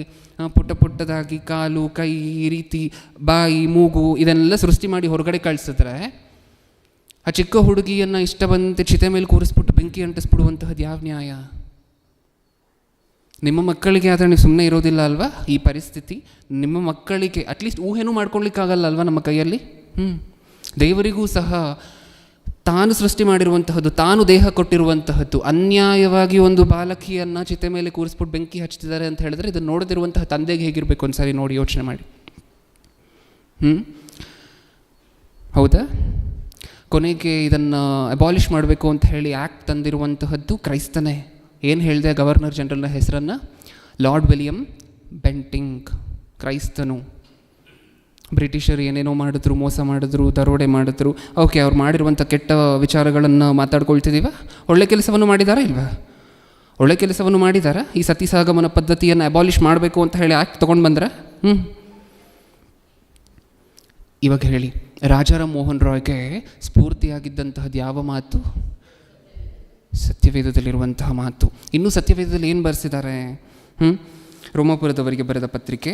S1: ಪುಟ್ಟದಾಗಿ ಕಾಲು, ಕೈ, ಈ ರೀತಿ ಬಾಯಿ, ಮೂಗು ಇದನ್ನೆಲ್ಲ ಸೃಷ್ಟಿ ಮಾಡಿ ಹೊರಗಡೆ ಕಳಿಸಿದ್ರೆ ಆ ಚಿಕ್ಕ ಹುಡುಗಿಯನ್ನು ಇಷ್ಟ ಬಂತೆ ಚಿತೆ ಮೇಲೆ ಕೂರಿಸ್ಬಿಟ್ಟು ಬೆಂಕಿ ಅಂಟಿಸ್ಬಿಡುವಂತಹದ್ದು ಯಾವ ನ್ಯಾಯ? ನಿಮ್ಮ ಮಕ್ಕಳಿಗೆ ಆದರೆ ನೀವು ಸುಮ್ಮನೆ ಇರೋದಿಲ್ಲ ಅಲ್ವಾ? ಈ ಪರಿಸ್ಥಿತಿ ನಿಮ್ಮ ಮಕ್ಕಳಿಗೆ ಅಟ್ಲೀಸ್ಟ್ ಊಹೆನೂ ಮಾಡ್ಕೊಳ್ಲಿಕ್ಕಾಗಲ್ಲ ಅಲ್ವಾ ನಮ್ಮ ಕೈಯಲ್ಲಿ? ದೇವರಿಗೂ ಸಹ ತಾನು ಸೃಷ್ಟಿ ಮಾಡಿರುವಂತಹದ್ದು, ತಾನು ದೇಹ ಕೊಟ್ಟಿರುವಂತಹದ್ದು, ಅನ್ಯಾಯವಾಗಿ ಒಂದು ಬಾಲಕಿಯನ್ನು ಚಿತೆ ಮೇಲೆ ಕೂರಿಸ್ಬಿಟ್ಟು ಬೆಂಕಿ ಹಚ್ತಿದ್ದಾರೆ ಅಂತ ಹೇಳಿದ್ರೆ ಇದನ್ನು ನೋಡದಿರುವಂತಹ ತಂದೆಗೆ ಹೇಗಿರಬೇಕು? ಒಂದು ಸಾರಿ ನೋಡಿ ಯೋಚನೆ ಮಾಡಿ. ಹೌದಾ? ಕೊನೆಗೆ ಇದನ್ನು ಅಬಾಲಿಷ್ ಮಾಡಬೇಕು ಅಂತ ಹೇಳಿ ಆ್ಯಕ್ಟ್ ತಂದಿರುವಂತಹದ್ದು ಕ್ರೈಸ್ತನೇ. ಏನು ಹೇಳಿದೆ? ಗವರ್ನರ್ ಜನರಲ್ನ ಹೆಸರನ್ನು ಲಾರ್ಡ್ ವಿಲಿಯಂ ಬೆಂಟಿಂಗ್, ಕ್ರೈಸ್ತನು. ಬ್ರಿಟಿಷರು ಏನೇನೋ ಮಾಡಿದ್ರು, ಮೋಸ ಮಾಡಿದ್ರು, ದರೋಡೆ ಮಾಡಿದ್ರು. ಓಕೆ, ಅವ್ರು ಮಾಡಿರುವಂಥ ಕೆಟ್ಟ ವಿಚಾರಗಳನ್ನು ಮಾತಾಡ್ಕೊಳ್ತಿದ್ದೀವ. ಒಳ್ಳೆ ಕೆಲಸವನ್ನು ಮಾಡಿದಾರಾ ಇಲ್ವಾ? ಒಳ್ಳೆ ಕೆಲಸವನ್ನು ಮಾಡಿದಾರಾ? ಈ ಸತಿಸಾಗಮನ ಪದ್ಧತಿಯನ್ನು ಅಬಾಲಿಷ್ ಮಾಡಬೇಕು ಅಂತ ಹೇಳಿ ಆ್ಯಕ್ಟ್ ತೊಗೊಂಡು ಬಂದ್ರೆ ಇವಾಗ ಹೇಳಿ, ರಾಜಾರಾಮ್ ಮೋಹನ್ ರಾಯ್ಗೆ ಸ್ಫೂರ್ತಿಯಾಗಿದ್ದಂತಹದ್ದು ಯಾವ ಮಾತು? ಸತ್ಯವೇದದಲ್ಲಿರುವಂತಹ ಮಾತು. ಇನ್ನೂ ಸತ್ಯವೇದದಲ್ಲಿ ಏನು ಬರೆಸಿದ್ದಾರೆ? ರೋಮಾಪುರದವರಿಗೆ ಬರೆದ ಪತ್ರಿಕೆ,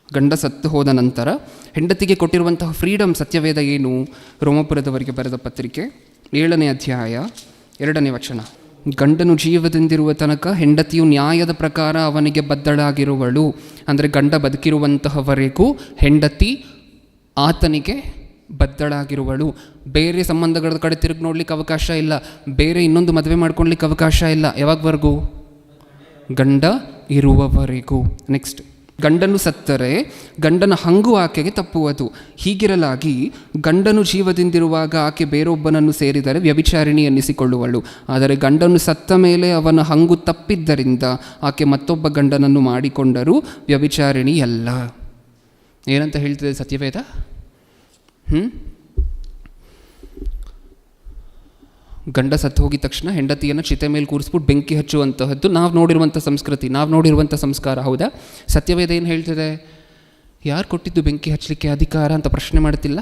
S1: ಗಂಡ ಸತ್ತು ಹೋದ ನಂತರ ಹೆಂಡತಿಗೆ ಕೊಟ್ಟಿರುವಂತಹ ಫ್ರೀಡಮ್ ಸತ್ಯವೇದ ಏನು? ರೋಮಾಪುರದವರಿಗೆ ಬರೆದ ಪತ್ರಿಕೆ 7ನೇ ಅಧ್ಯಾಯ 2ನೇ ವಚನ. ಗಂಡನು ಜೀವದಿಂದಿರುವ ತನಕ ಹೆಂಡತಿಯು ನ್ಯಾಯದ ಪ್ರಕಾರ ಅವನಿಗೆ ಬದ್ಧಳಾಗಿರುವಳು. ಅಂದರೆ ಗಂಡ ಬದುಕಿರುವಂತಹವರೆಗೂ ಹೆಂಡತಿ ಆತನಿಗೆ ಬದ್ಧಳಾಗಿರುವಳು. ಬೇರೆ ಸಂಬಂಧಗಳ ಕಡೆ ತಿರುಗಿ ನೋಡ್ಲಿಕ್ಕೆ ಅವಕಾಶ ಇಲ್ಲ, ಬೇರೆ ಇನ್ನೊಂದು ಮದುವೆ ಮಾಡ್ಕೊಳ್ಲಿಕ್ಕೆ ಅವಕಾಶ ಇಲ್ಲ. ಯಾವಾಗವರೆಗೂ? ಗಂಡ ಇರುವವರೆಗೂ. ನೆಕ್ಸ್ಟ್, ಗಂಡನು ಸತ್ತರೆ ಗಂಡನ ಹಂಗು ಆಕೆಗೆ ತಪ್ಪುವುದು. ಹೀಗಿರಲಾಗಿ ಗಂಡನು ಜೀವದಿಂದಿರುವಾಗ ಆಕೆ ಬೇರೊಬ್ಬನನ್ನು ಸೇರಿದರೆ ವ್ಯಭಿಚಾರಿಣಿ ಎನ್ನಿಸಿಕೊಳ್ಳುವಳು. ಆದರೆ ಗಂಡನು ಸತ್ತ ಮೇಲೆ ಅವನ ಹಂಗು ತಪ್ಪಿದ್ದರಿಂದ ಆಕೆ ಮತ್ತೊಬ್ಬ ಗಂಡನನ್ನು ಮಾಡಿಕೊಂಡರೂ ವ್ಯಭಿಚಾರಿಣಿಯಲ್ಲ. ಏನಂತ ಹೇಳ್ತಿದೆ ಸತ್ಯವೇದ? ಗಂಡ ಸತ್ತು ಹೋಗಿದ ತಕ್ಷಣ ಹೆಂಡತಿಯನ್ನು ಚಿತೆ ಮೇಲೆ ಕೂರಿಸ್ಬಿಟ್ಟು ಬೆಂಕಿ ಹಚ್ಚುವಂತಹದ್ದು ನಾವು ನೋಡಿರುವಂಥ ಸಂಸ್ಕೃತಿ, ನಾವು ನೋಡಿರುವಂಥ ಸಂಸ್ಕಾರ, ಹೌದಾ? ಸತ್ಯವೇದ ಏನು ಹೇಳ್ತಿದೆ? ಯಾರು ಕೊಟ್ಟಿದ್ದು ಬೆಂಕಿ ಹಚ್ಚಲಿಕ್ಕೆ ಅಧಿಕಾರ ಅಂತ ಪ್ರಶ್ನೆ ಮಾಡ್ತಿಲ್ಲ.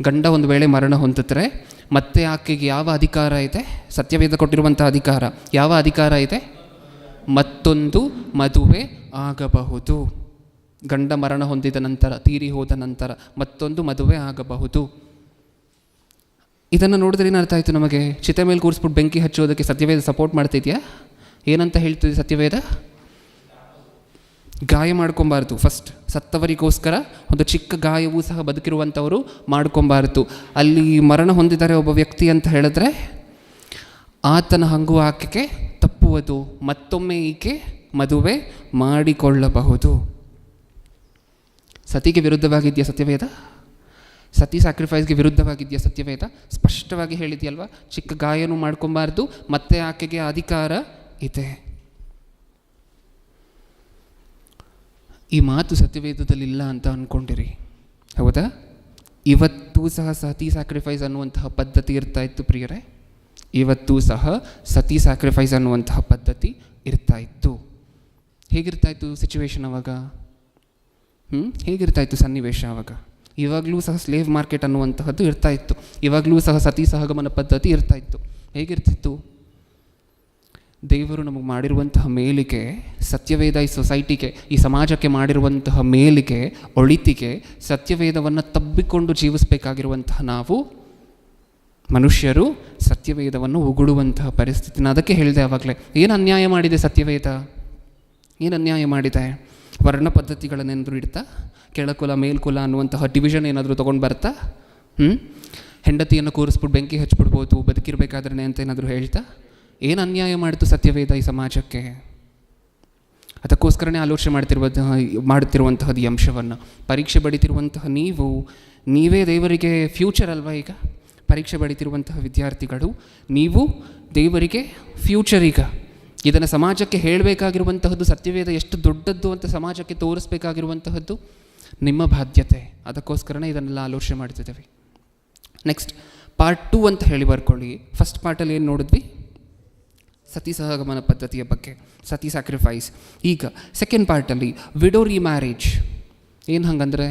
S1: ಗಂಡ ಒಂದು ವೇಳೆ ಮರಣ ಹೊಂದಿದ್ರೆ ಮತ್ತೆ ಆಕೆಗೆ ಯಾವ ಅಧಿಕಾರ ಇದೆ? ಸತ್ಯವೇದ ಕೊಟ್ಟಿರುವಂಥ ಅಧಿಕಾರ. ಯಾವ ಅಧಿಕಾರ ಇದೆ? ಮತ್ತೊಂದು ಮದುವೆ ಆಗಬಹುದು. ಗಂಡ ಮರಣ ಹೊಂದಿದ ನಂತರ, ತೀರಿ ಹೋದ ನಂತರ ಮತ್ತೊಂದು ಮದುವೆ ಆಗಬಹುದು. ಇದನ್ನು ನೋಡಿದ್ರೆ ಏನು ಅರ್ಥ ಆಯಿತು ನಮಗೆ? ಚಿತೆ ಮೇಲೆ ಕೂರಿಸ್ಬಿಟ್ಟು ಬೆಂಕಿ ಹಚ್ಚೋದಕ್ಕೆ ಸತ್ಯವೇದ ಸಪೋರ್ಟ್ ಮಾಡ್ತಿದ್ಯಾ? ಏನಂತ ಹೇಳ್ತಿದೆ ಸತ್ಯವೇದ? ಗಾಯ ಮಾಡ್ಕೊಬಾರ್ದು. ಫಸ್ಟ್ ಸತ್ತವರಿಗೋಸ್ಕರ ಒಂದು ಚಿಕ್ಕ ಗಾಯವೂ ಸಹ ಬದುಕಿರುವಂಥವರು ಮಾಡ್ಕೊಬಾರ್ದು. ಅಲ್ಲಿ ಮರಣ ಹೊಂದಿದ್ದಾರೆ ಒಬ್ಬ ವ್ಯಕ್ತಿ ಅಂತ ಹೇಳಿದ್ರೆ ಆತನ ಹಂಗು ಆಕೆಗೆ ತಪ್ಪುವುದು. ಮತ್ತೊಮ್ಮೆ ಈಕೆ ಮದುವೆ ಮಾಡಿಕೊಳ್ಳಬಹುದು. ಸತಿಗೆ ವಿರುದ್ಧವಾಗಿದೆಯಾ ಸತ್ಯವೇದ? ಸತಿ ಸ್ಯಾಕ್ರಿಫೈಸ್ಗೆ ವಿರುದ್ಧವಾಗಿದೆಯಾ ಸತ್ಯವೇದ? ಸ್ಪಷ್ಟವಾಗಿ ಹೇಳಿದೆಯಲ್ವ, ಚಿಕ್ಕ ಗಾಯನೂ ಮಾಡ್ಕೊಬಾರ್ದು, ಮತ್ತೆ ಆಕೆಗೆ ಅಧಿಕಾರ ಇದೆ. ಈ ಮಾತು ಸತ್ಯವೇದದಲ್ಲಿಲ್ಲ ಅಂತ ಅಂದ್ಕೊಂಡಿರಿ, ಹೌದಾ? ಇವತ್ತೂ ಸಹ ಸತಿ ಸ್ಯಾಕ್ರಿಫೈಸ್ ಅನ್ನುವಂತಹ ಪದ್ಧತಿ ಇರ್ತಾ ಇತ್ತು ಪ್ರಿಯರೇ. ಇವತ್ತೂ ಸಹ ಸತಿ ಸ್ಯಾಕ್ರಿಫೈಸ್ ಅನ್ನುವಂತಹ ಪದ್ಧತಿ ಇರ್ತಾ ಇತ್ತು. ಹೇಗಿರ್ತಾಯಿತ್ತು ಸಿಚುವೇಶನ್ ಅವಾಗ? ಹೇಗಿರ್ತಾಯಿತ್ತು ಸನ್ನಿವೇಶ ಅವಾಗ? ಇವಾಗಲೂ ಸಹ ಸ್ಲೇವ್ ಮಾರ್ಕೆಟ್ ಅನ್ನುವಂತಹದ್ದು ಇರ್ತಾ ಇತ್ತು. ಇವಾಗಲೂ ಸಹ ಸತಿ ಸಹಗಮನ ಪದ್ಧತಿ ಇರ್ತಾ ಇತ್ತು. ಹೇಗಿರ್ತಿತ್ತು? ದೇವರು ನಮಗೆ ಮಾಡಿರುವಂತಹ ಮೇಲಿಗೆ, ಸತ್ಯವೇದ ಈ ಸೊಸೈಟಿಗೆ, ಈ ಸಮಾಜಕ್ಕೆ ಮಾಡಿರುವಂತಹ ಮೇಲಿಗೆ, ಒಳಿತಿಗೆ ಸತ್ಯವೇದವನ್ನು ತಬ್ಬಿಕೊಂಡು ಜೀವಿಸಬೇಕಾಗಿರುವಂತಹ ನಾವು ಮನುಷ್ಯರು ಸತ್ಯವೇದವನ್ನು ಉಗುಳುವಂತಹ ಪರಿಸ್ಥಿತಿನ. ಅದಕ್ಕೆ ಹೇಳಿದೆ ಆವಾಗಲೇ, ಏನು ಅನ್ಯಾಯ ಮಾಡಿದೆ ಸತ್ಯವೇದ? ಏನು ಅನ್ಯಾಯ ಮಾಡಿದೆ? ವರ್ಣ ಪದ್ಧತಿಗಳನ್ನೇನಾದರೂ ಇಡ್ತಾ, ಕೆಳಕುಲ ಮೇಲ್ಕುಲ ಅನ್ನುವಂತಹ ಡಿವಿಷನ್ ಏನಾದರೂ ತೊಗೊಂಡು ಬರ್ತಾ, ಹೆಂಡತಿಯನ್ನು ಕೂರಿಸ್ಬಿಟ್ಟು ಬೆಂಕಿ ಹಚ್ಬಿಡ್ಬೋದು ಬದುಕಿರಬೇಕಾದ್ರೆ ಅಂತ ಏನಾದರೂ ಹೇಳ್ತಾ, ಏನು ಅನ್ಯಾಯ ಮಾಡಿತು ಸತ್ಯವೇದ ಈ ಸಮಾಜಕ್ಕೆ? ಅದಕ್ಕೋಸ್ಕರನೇ ಆಲೋಚನೆ ಮಾಡುತ್ತಿರುವಂತಹದ್ದು ಈ ಅಂಶವನ್ನು. ಪರೀಕ್ಷೆ ಬಡಿತಿರುವಂತಹ ನೀವೇ ದೇವರಿಗೆ ಫ್ಯೂಚರ್ ಅಲ್ವಾ? ಈಗ ಪರೀಕ್ಷೆ ಬಡಿತಿರುವಂತಹ ವಿದ್ಯಾರ್ಥಿಗಳು ನೀವು ದೇವರಿಗೆ ಫ್ಯೂಚರ್. ಈಗ ಇದನ್ನು ಸಮಾಜಕ್ಕೆ ಹೇಳಬೇಕಾಗಿರುವಂತಹದ್ದು, ಸತ್ಯವೇದ ಎಷ್ಟು ದೊಡ್ಡದ್ದು ಅಂತ ಸಮಾಜಕ್ಕೆ ತೋರಿಸ್ಬೇಕಾಗಿರುವಂತಹದ್ದು ನಿಮ್ಮ ಬಾಧ್ಯತೆ. ಅದಕ್ಕೋಸ್ಕರನೇ ಇದನ್ನೆಲ್ಲ ಆಲೋಚನೆ ಮಾಡ್ತಿದ್ದೇವೆ. ನೆಕ್ಸ್ಟ್ ಪಾರ್ಟ್ 2 ಅಂತ ಹೇಳಿ ಬರ್ಕೊಳ್ಳಿ. ಫಸ್ಟ್ ಪಾರ್ಟಲ್ಲಿ ಏನು ನೋಡಿದ್ವಿ? ಸತಿ ಸಹಗಮನ ಪದ್ಧತಿಯ ಬಗ್ಗೆ, ಸತಿ ಸ್ಯಾಕ್ರಿಫೈಸ್. ಈಗ ಸೆಕೆಂಡ್ ಪಾರ್ಟಲ್ಲಿ ವಿಡೋ ರಿಮ್ಯಾರೇಜ್. ಏನು ಹಂಗಂದರೆ